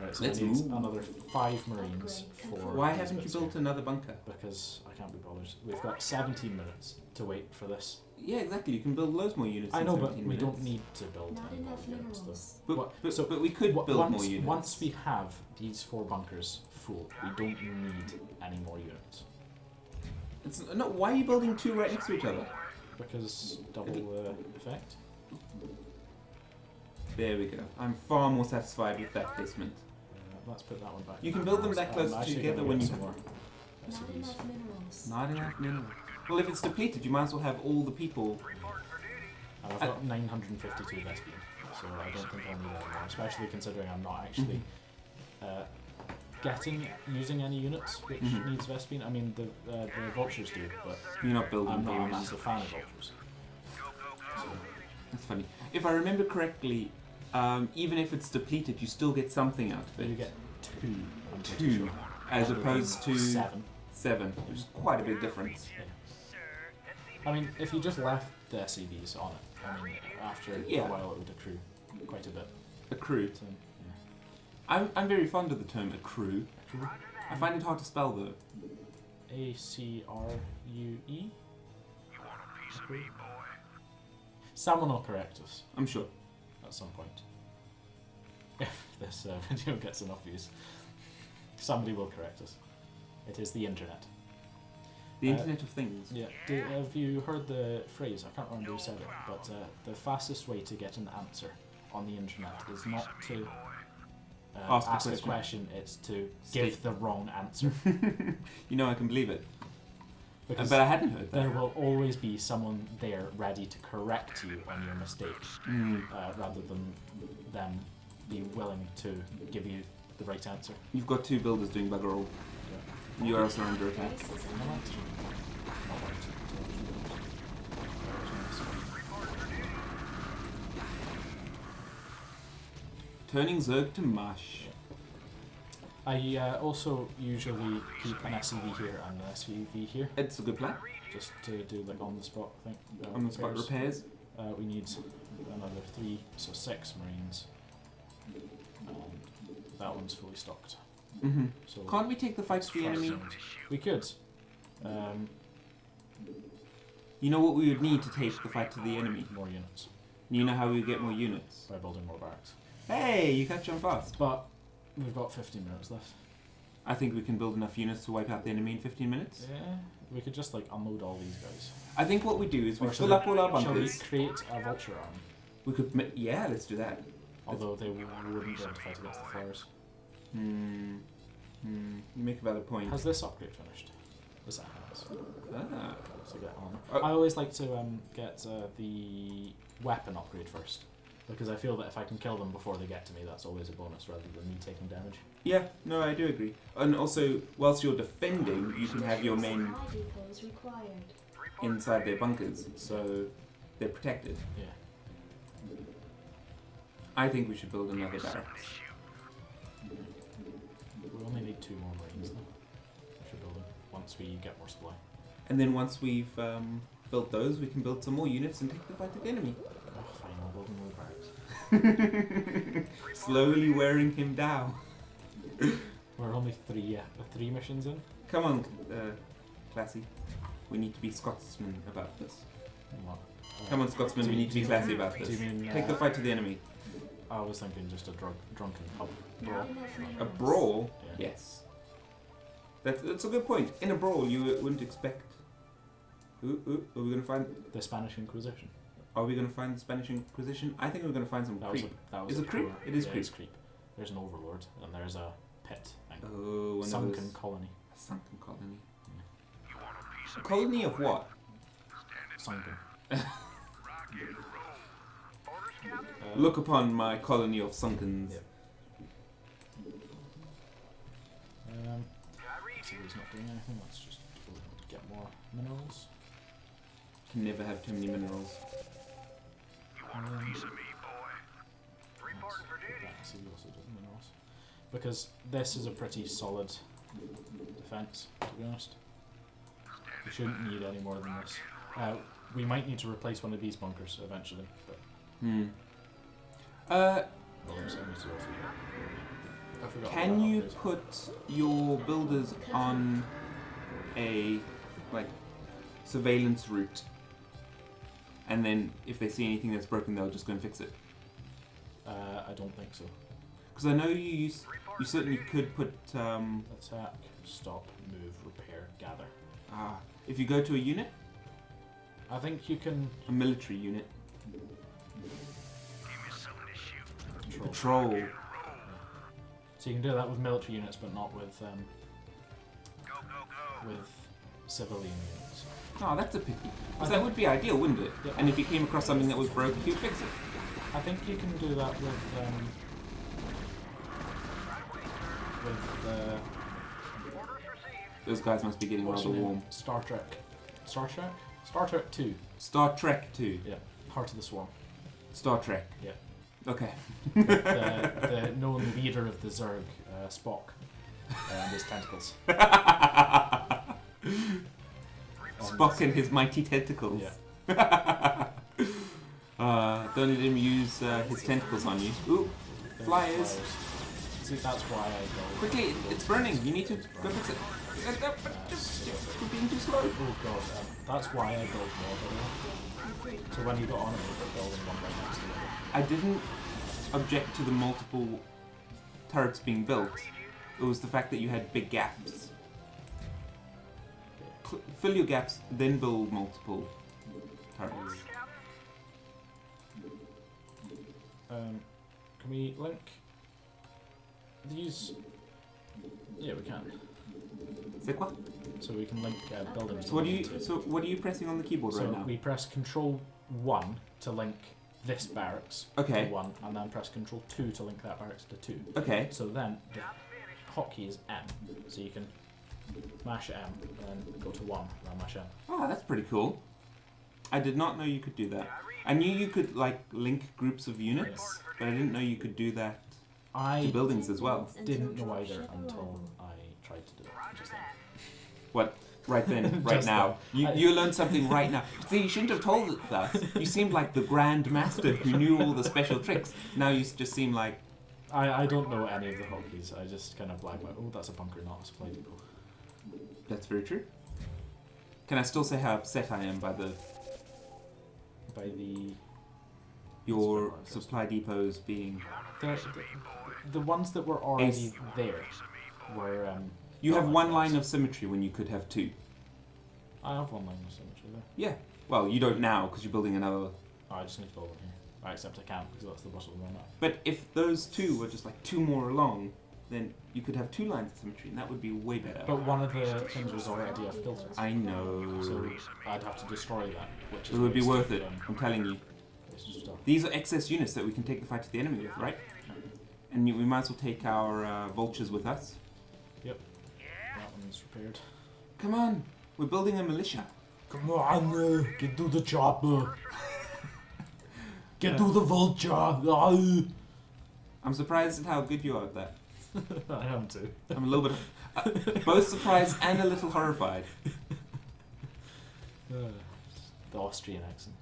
Right, so Let's I need move. another 5 Marines for... Why these haven't you bits built here, another bunker? Because I can't be bothered. We've got 17 minutes to wait for this. Yeah, exactly. You can build loads more units. I in know, but 17 we minutes. don't need to build Not any more enough units, though. minerals. But we could build once, more units. Once we have these 4 bunkers full, we don't need any more units. It's not. Why are you building 2 right next to each other? Because double effect. There we go. I'm far more satisfied with that placement. Let's put that one back. You can build them that I'm close actually together gonna when get you some more Not SCVs. enough minerals. Not enough minerals. Well, if it's depleted, you might as well have all the people. And I've got 952 Vespian, so I don't think I'll need any more, especially considering I'm not actually using any units which needs Vespian. I mean, the vultures do, but You're not building I'm not a units. massive fan of vultures. So, That's funny. If I remember correctly, even if it's depleted, you still get something out of it. you get 2, I'm pretty 2, sure. as Rather opposed than to 7. which is quite a big difference. I mean, if you just left the SCVs on it, I mean, after Yeah. a while it would accrue quite a bit. Accrue. So, yeah. I'm very fond of the term accrue. I find it hard to spell though. ACRUE? Someone will correct us I'm sure. at some point. If this video gets enough views, somebody will correct us. It is the internet. The Internet of Things. Yeah. Have you heard the phrase? I can't remember who said it, but the fastest way to get an answer on the internet is not to ask a question, it's to give the wrong answer. You know, I can believe it. Because But I hadn't heard that. there will always be someone there ready to correct you on your mistake, rather than them be willing to give you the right answer. You've got 2 builders doing bugger all. You are also under attack. Base is under attack. Turning Zerg to mush. I also usually keep an SCV here and an SVV here, It's a good plan. just to do like on the spot thing. On the spot repairs. We need another 3, so 6 Marines. And that one's fully stocked. Mm-hmm. So Can't we take the fight to the enemy? we could. You know what we would need to take the fight to the enemy? More units You know how we get more units? by building more barracks. Hey, you catch on fast. But we've got 15 minutes left. I think we can build enough units to wipe out the enemy in 15 minutes. Yeah, we could just like unload all these guys. I think what we do is we Or fill up all our shall we bunkers. create a vulture army? We could, yeah, let's do that. Although they wouldn't be able to fight against the flyers. You make a valid point. Has this upgrade finished? This has. Ah. So get on. Oh. I always like to get the weapon upgrade first, because I feel that if I can kill them before they get to me, that's always a bonus rather than me taking damage. Yeah, no, I do agree. And also, whilst you're defending, you can have your main... Supply depots required. inside their bunkers, so they're protected. Yeah. I think we should build another barracks. We only need 2 more Marines though. We should build them once we get more supply. And then once we've built those, we can build some more units and take the fight to the enemy. Oh, fine, I'll build more barracks. Slowly wearing him down. We're only 3 missions in. Come on, Classy. We need to be Scotsmen about this. What? Come on, Scotsmen, we need to be classy about Do this. you mean, Take the fight to the enemy. I was thinking just a drunken pub brawl. Not enough A minerals. brawl? Yeah. Yes. That's a good point. In a brawl, you wouldn't expect... Ooh, are we going to find... The Spanish Inquisition. Are we going to find the Spanish Inquisition? I think we're going to find some That was creep. that was Is a it creep? poor- It is yeah, creep. It's creep. There's an overlord and there's a pit thing. Oh, one Sunken of those... colony. A sunken colony. You want a piece A of colony of what? Sunken. Rock and roll. Orders, Captain? Look upon my colony of sunkens. Yep. I read So you. he's not doing anything. Let's just get more minerals. Can never have too many minerals. You want a piece of me, boy? Reporting for duty. Yeah, so he also does minerals. Because this is a pretty solid defense, to be honest. We shouldn't need any more than this. We might need to replace one of these bunkers eventually, but Uh, well, I need to also I forgot can about you upgrades. put your builders on a, like, surveillance route? And then if they see anything that's broken, they'll just go and fix it. I don't think so. Because I know you certainly could put, Attack, stop, move, repair, gather. if you go to a unit, I think you can a military unit, Give me something to shoot. control. patrol. So you can do that with military units, but not with Go, go, go. with civilian units. Oh, that's a pity. I Because that think- would be ideal, wouldn't it? Yeah. And if you came across something that was broken, you'd fix it. I think you can do that with Orders received. Those guys must be getting what's rather your name? warm. Star Trek. Star Trek? Star Trek 2. Star Trek 2. Yeah. Heart of the Swarm. Star Trek. Yeah. Okay. The known leader of the Zerg, Spock, and his tentacles. Spock and his mighty tentacles. Yeah. Don't let him use his tentacles on you. Ooh, There's flyers. See, that's why I go. Quickly, it's burning. You need to go fix it. You're being too slow. Oh god, that's why I build more, by the way. So when you got on it, you were building one right next to the other. I didn't object to the multiple turrets being built. It was the fact that you had big gaps. Fill your gaps, then build multiple turrets. Can we link these? Yeah, we can. C'est quoi? So we can link buildings. So what are you? to- So what are you pressing on the keyboard So right now? we press Control 1 to link this barracks Okay. to 1, and then press Control 2 to link that barracks to 2. Okay. So then the hotkey is M, so you can mash M and then go to 1 and then mash M. Oh, that's pretty cool. I did not know you could do that. I knew you could like link groups of units, but I didn't know you could do that to I buildings as well. didn't know either until I tried to do it just then. What? Right then, right Just now. then. You learned something right now. See, you shouldn't have told us. You seemed like the Grand Master who knew all the special tricks. Now you just seem like... I don't know any of the hotkeys, I just kind of like, oh, that's a bunker, not a supply depot. That's very true. Can I still say how upset I am by By the... your supply depots being... The ones that were already there were... You have not one like line that. of symmetry when you could have two. I have one line of symmetry there. Yeah. Well, you don't now because you're building another... Oh, I just need to build one here. Except I can't because that's the bottom one up. But if those two were just like two more along, then you could have two lines of symmetry, and that would be way better. But one of the things was already off kilter. I know. So I'd have to destroy that, which is It would be waste worth of, it, I'm telling you. waste of stuff. These are excess units that we can take the fight to the enemy with, right? And we might as well take our vultures with us. Yep. That one's repaired. Come on, we're building a militia. Come on, get to the chopper. Get to the vulture. I'm surprised at how good you are at that. I am too. I'm a little bit both surprised and a little horrified. The Austrian accent.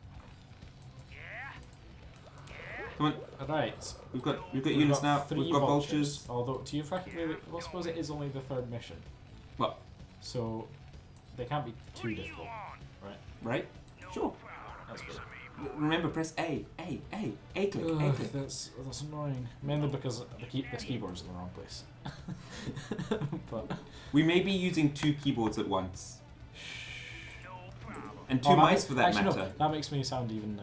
Come on, Right. we've got units now. We've got vultures. Although, do you reckon? Well, I suppose it is only the third mission. What? So they can't be too difficult, right? Right? Sure. That's good. Remember, press A click, A click. That's annoying. Mainly because this keyboard's in the wrong place. But We may be using 2 keyboards at once. And 2 Oh, mice for that actually, matter. No, that makes me sound even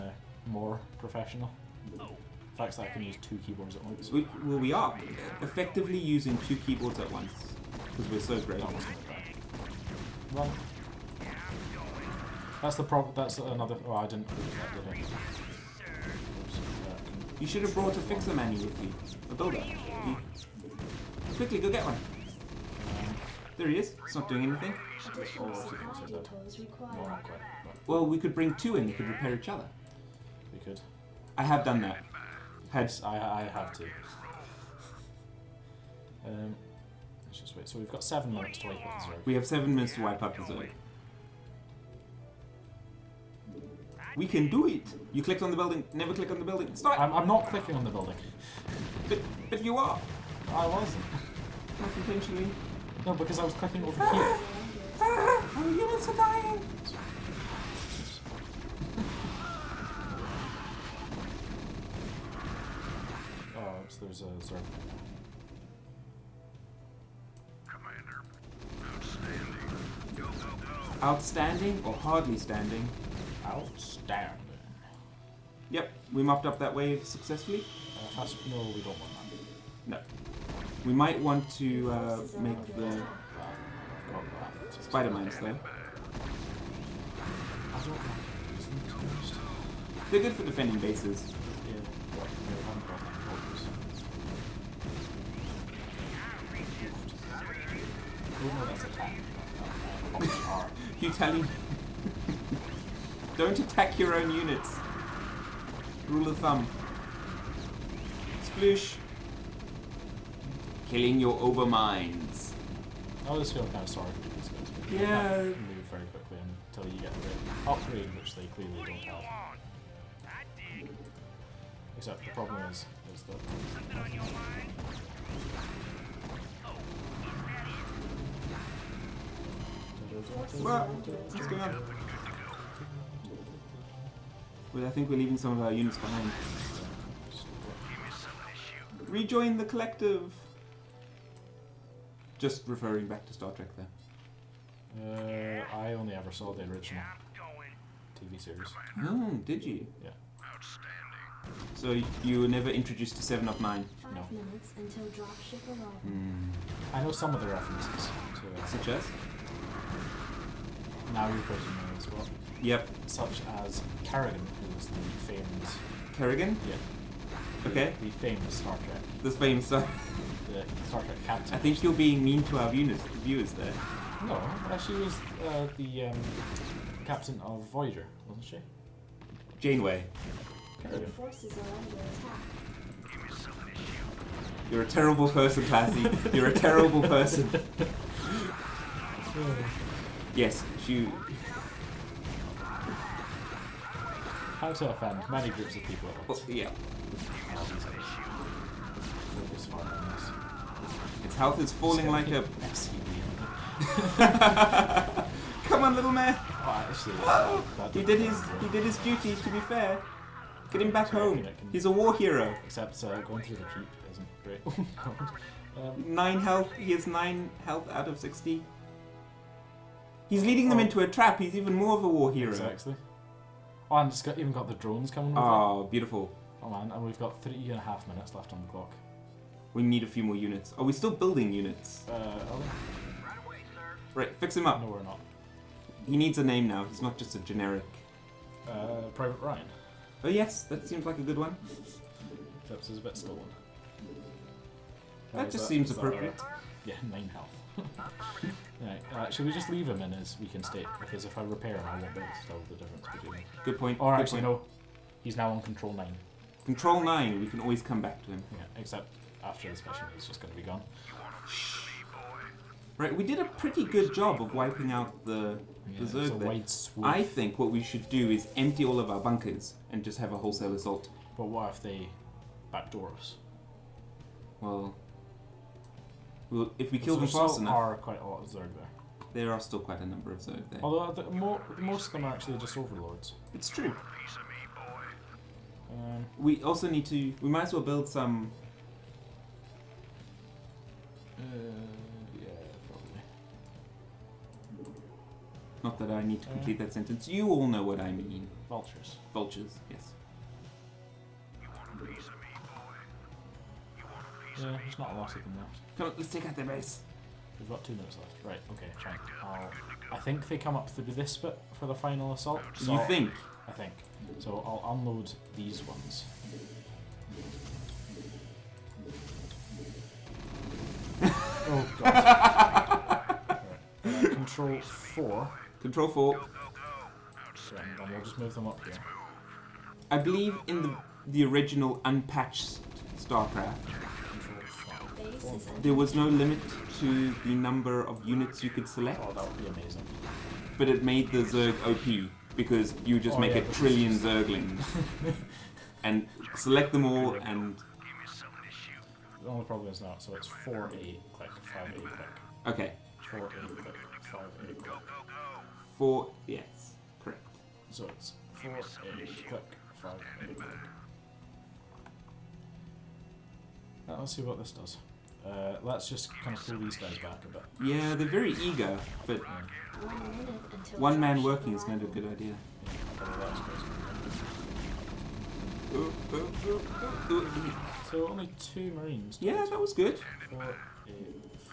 more professional. The fact that I can use 2 keyboards at once. We are effectively using 2 keyboards at once because we're so great. That wasn't bad. Well, that's the problem. That's another. Oh, I didn't do that, did I? You should have brought a fixer manual with you. A builder. Quickly, go get one. There he is. It's not doing anything. Additional supply depots No, required. not quite. But Well, we could bring 2 in. They could repair each other. we could. I have done that. I have to. Let's just wait. So we've got 7 minutes to wait for the Zerg. We have 7 minutes to wipe out the Zerg. We can do it! You clicked on the building. Never click on the building. Stop! I'm not clicking on the building. But you are. I wasn't. Not intentionally. No, because I was clicking over here. Our units are dying! Oh, so there's a Zerg. Commander, outstanding. Go, go, go. Outstanding or hardly standing? Outstanding. Yep, we mopped up that wave successfully. Fast. No, we don't want that. No. We might want to make the I've got that. spider mines though. I don't know. They're good for defending bases. Yeah, but we haven't got any focus. Oh no, that's attack. You telling? Don't attack your own units. Rule of thumb. Sploosh. Killing your overminds. I always feel kind of sorry for these guys. But they Yeah. can't move very quickly until you get the upgrade, which they clearly don't have. Except the problem is that. What? What's going on? Well, I think we're leaving some of our units behind. Rejoin the collective! Just referring back to Star Trek there. I only ever saw the original TV series. Oh, did you? Yeah. So you were never introduced to 7 of 9? 5 No. minutes until dropship arrival. Hmm. I know some of the references to Such as? Now You're Prisoner as well. Yep. Such as Kerrigan, who was the famed. Kerrigan? Yeah. Okay. The famed Star Trek. The famous Star... The Star Trek captain. I think you're being mean to our viewers there. No, she was the captain of Voyager, wasn't she? Janeway. Your Kerrigan. forces are under attack. You're a terrible person, Classy. You're a terrible person. Yes, you... How to offend many groups of people at Well, once. yeah. Focus hard on this. Its health is falling like a... SCB. Come on, little man. Oh, actually, that He did his duty, to be fair. Get him back home. He's a war hero. Except going through the creep isn't great. 9 health. He has 9 health out of 60. He's leading them into a trap. He's even more of a war hero. Exactly. Oh, and it's even got the drones coming with it. Oh, beautiful. Oh man, and we've got 3.5 minutes left on the clock. We need a few more units. Are we still building units? Are we? Right away, sir. Right, fix him up. No, we're not. He needs a name now. He's not just a generic. Private Ryan. Oh yes, that seems like a good one. Except it's a bit stolen. That Is just seems is appropriate. right? Yeah, 9 health. Right, should we just leave him in his weakened state? Because if I repair him, I won't be able to tell the difference between them. Good point. Or good actually, point. no. He's now on control 9. Control 9, we can always come back to him. Yeah, except after this mission, he's just going to be gone. Right, we did a pretty good job of wiping out the It's a Zerg there. wide swoop. I think what we should do is empty all of our bunkers and just have a wholesale assault. But what if they backdoor us? Well, if we kill them There fast still enough, are quite a lot of Zerg there. there are still quite a number of Zerg there. Although most of them are actually just overlords. It's true. Piece of me, boy. We also need to. We might as well build some. Yeah, probably. Not that I need to complete that sentence. You all know what I mean. Vultures. Vultures, yes. You want a piece of me, boy? You want a piece Yeah, of me, there's not a boy? lot of them left. Come on, let's take out their base. We've got 2 minutes left. Right, okay, fine. I think they come up through this bit for the final assault. So You think? I think. So I'll unload these ones. Oh god. Right. Control 4. Control 4. Go, go. And then we'll just move them up here. I believe in the original unpatched Starcraft, Control 5. Base is under there was no limit to the number of units you could select, Oh, that would be amazing. but it made the Zerg OP because you just Oh, make yeah, a because trillion it's Zerglings and select them all and Give me something to shoot. The only problem is now, so it's 4A click, 5A click. okay. 4A click, 5A click. Go, go. 4, yes, correct. So it's 4A click, 5A click. Let's see what this does. Let's just kind of pull these guys back a bit. Yeah, they're very eager, but 1 minute until one man dropship working is not a arrival. good idea. Yeah, probably that's crazy. So only 2 Marines. Yeah, that was good. 4A.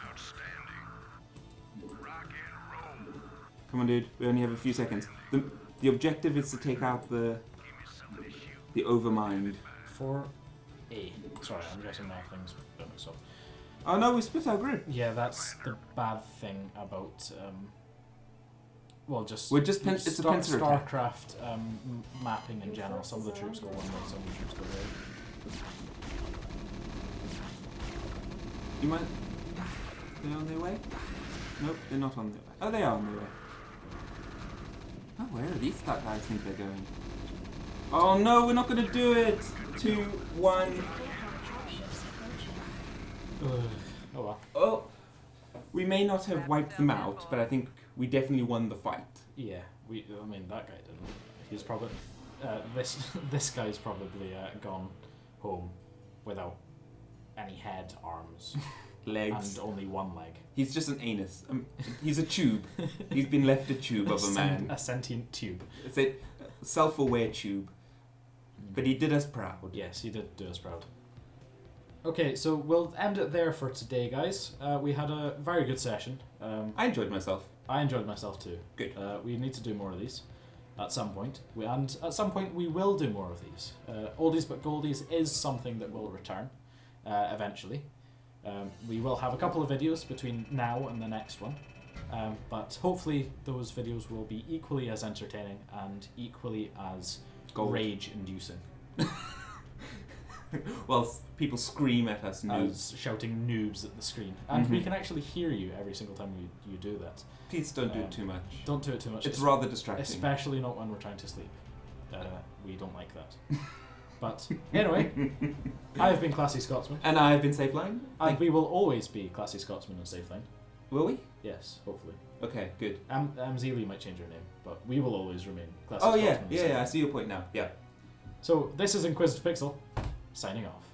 Outstanding. Rock and roll. Come on, dude. We only have a few seconds. The objective is to take out the Something to shoot. overmind. 4A. Sorry, I'm guessing my things a bit mixed up. Oh no, we split our group. Yeah, that's the bad thing about well, just We're just it's a pincer attack. Starcraft mapping in general. Some of the troops go one way, some of the troops go the other. You might. They're on their way? Nope, they're not on their way. Oh, they are on their way. Oh, where are these that guys think they're going? Oh no, we're not gonna do it! 2, 1. Clear how dropships approaching. Oh well. Oh! We may not have wiped them out, but I think we definitely won the fight. Yeah, I mean, that guy didn't. He's probably this guy's probably gone home without any head, arms, Legs. and only 1 leg. He's just an anus. He's a tube. He's been left a tube of a man. A sentient tube. It's a self-aware tube. But he did us proud. Yes, he did do us proud. Okay, so we'll end it there for today, guys. We had a very good session. I enjoyed myself. I enjoyed myself too. Good. We need to do more of these at some point. And at some point we will do more of these. Oldies but Goldies is something that will return eventually. We will have a couple of videos between now and the next one. But hopefully those videos will be equally as entertaining and equally as rage-inducing. Well, people scream at us noobs. As shouting noobs at the screen. And we can actually hear you every single time you do that. Please don't do it too much. Don't do it too much. It's rather distracting. Especially not when we're trying to sleep. We don't like that. But anyway, I have been Classy Scotsman. And I have been Safeline. And we will always be Classy Scotsman and Safeline. Will we? Yes, hopefully. Okay, good. Zealy might change her name, but we will always remain Classy Oh Scotsman yeah, and yeah, Safeline. yeah, I see your point now. Yeah. So this is Inquisitive Pixel, signing off.